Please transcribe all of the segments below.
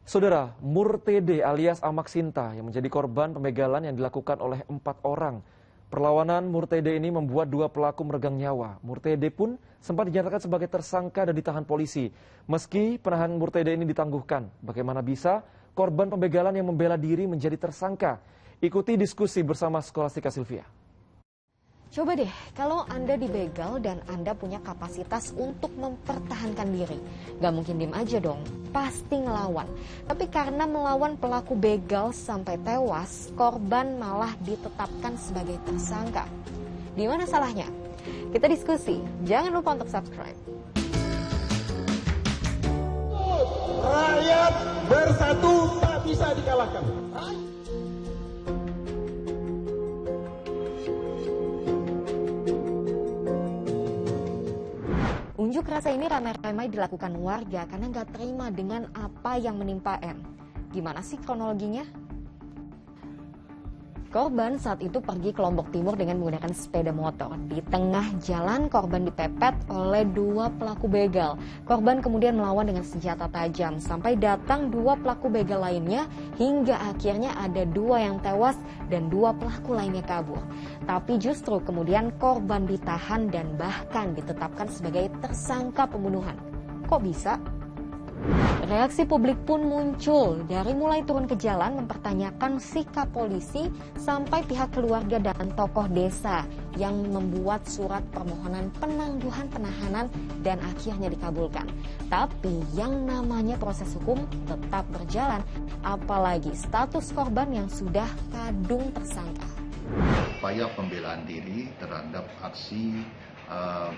Saudara, Murtede alias Amak Sinta yang menjadi korban pembegalan yang dilakukan oleh 4 orang. Perlawanan Murtede ini membuat 2 pelaku meregang nyawa. Murtede pun sempat dinyatakan sebagai tersangka dan ditahan polisi. Meski penahanan Murtede ini ditangguhkan, bagaimana bisa korban pembegalan yang membela diri menjadi tersangka? Ikuti diskusi bersama Skolastika Silvia. Coba deh, kalau Anda dibegal dan Anda punya kapasitas untuk mempertahankan diri. Gak mungkin diem aja dong, pasti ngelawan. Tapi karena melawan pelaku begal sampai tewas, korban malah ditetapkan sebagai tersangka. Di mana salahnya? Kita diskusi, jangan lupa untuk subscribe. Rakyat bersatu tak bisa dikalahkan. Unjuk rasa ini ramai-ramai dilakukan warga karena nggak terima dengan apa yang menimpa M. Gimana sih kronologinya? Korban saat itu pergi ke Lombok Timur dengan menggunakan sepeda motor. Di tengah jalan korban dipepet oleh 2 pelaku begal. Korban kemudian melawan dengan senjata tajam sampai datang 2 pelaku begal lainnya hingga akhirnya ada 2 yang tewas dan 2 pelaku lainnya kabur. Tapi justru kemudian korban ditahan dan bahkan ditetapkan sebagai tersangka pembunuhan. Kok bisa? Reaksi publik pun muncul, dari mulai turun ke jalan mempertanyakan sikap polisi sampai pihak keluarga dan tokoh desa yang membuat surat permohonan penangguhan penahanan dan akhirnya dikabulkan. Tapi yang namanya proses hukum tetap berjalan, apalagi status korban yang sudah kadung tersangka. Upaya pembelaan diri terhadap aksi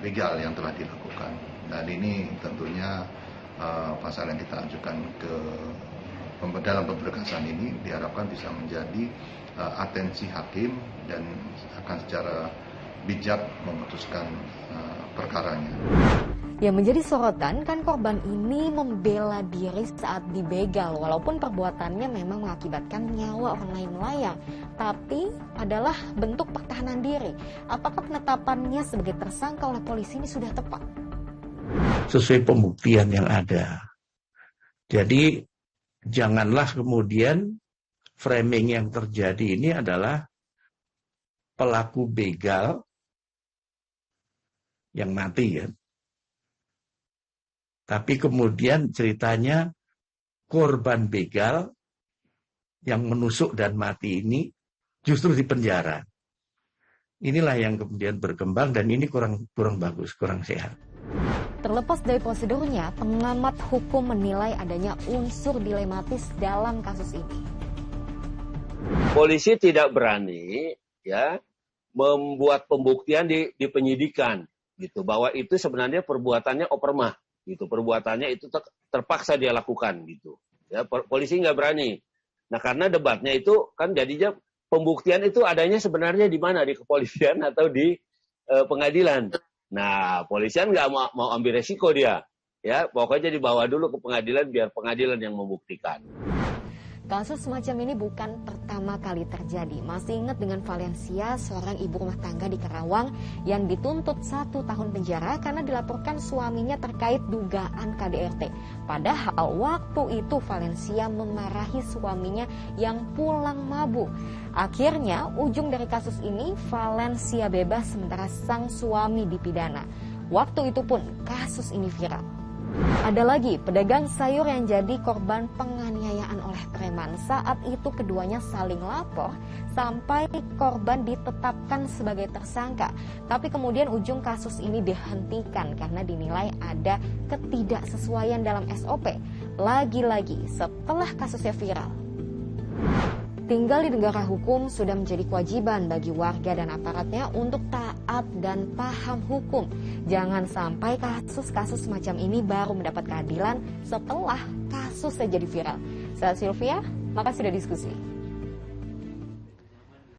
begal yang telah dilakukan, dan ini tentunya pasal yang kita ajukan dalam pemberkasan ini diharapkan bisa menjadi atensi hakim dan akan secara bijak memutuskan perkaranya. Yang menjadi sorotan kan korban ini membela diri saat dibegal walaupun perbuatannya memang mengakibatkan nyawa orang lain melayang, tapi adalah bentuk pertahanan diri. Apakah penetapannya sebagai tersangka oleh polisi ini sudah tepat? Sesuai pembuktian yang ada. Jadi janganlah kemudian framing yang terjadi ini adalah pelaku begal yang mati ya. Tapi kemudian ceritanya korban begal yang menusuk dan mati ini justru di penjara. Inilah yang kemudian berkembang dan ini kurang bagus, kurang sehat. Terlepas dari prosedurnya, pengamat hukum menilai adanya unsur dilematis dalam kasus ini. Polisi tidak berani ya membuat pembuktian di penyidikan gitu, bahwa itu sebenarnya perbuatannya opermah gitu, perbuatannya itu terpaksa dia lakukan gitu. Ya, polisi nggak berani. Nah, karena debatnya itu kan jadinya pembuktian itu adanya sebenarnya di mana, di kepolisian atau di pengadilan. Nah, polisian nggak mau ambil resiko dia, ya pokoknya dibawa dulu ke pengadilan biar pengadilan yang membuktikan. Kasus semacam ini bukan pertama kali terjadi. Masih ingat dengan Valencia, seorang ibu rumah tangga di Karawang yang dituntut 1 tahun penjara karena dilaporkan suaminya terkait dugaan KDRT. Padahal waktu itu Valencia memarahi suaminya yang pulang mabuk. Akhirnya ujung dari kasus ini Valencia bebas sementara sang suami dipidana. Waktu itu pun kasus ini viral. Ada lagi pedagang sayur yang jadi korban penganiayaan oleh preman. Saat itu keduanya saling lapor sampai korban ditetapkan sebagai tersangka. Tapi kemudian ujung kasus ini dihentikan karena dinilai ada ketidaksesuaian dalam SOP. Lagi-lagi setelah kasusnya viral. Tinggal di negara hukum sudah menjadi kewajiban bagi warga dan aparatnya untuk taat dan paham hukum. Jangan sampai kasus-kasus semacam ini baru mendapat keadilan setelah kasusnya jadi viral. Saya Silvia, makasih sudah diskusi.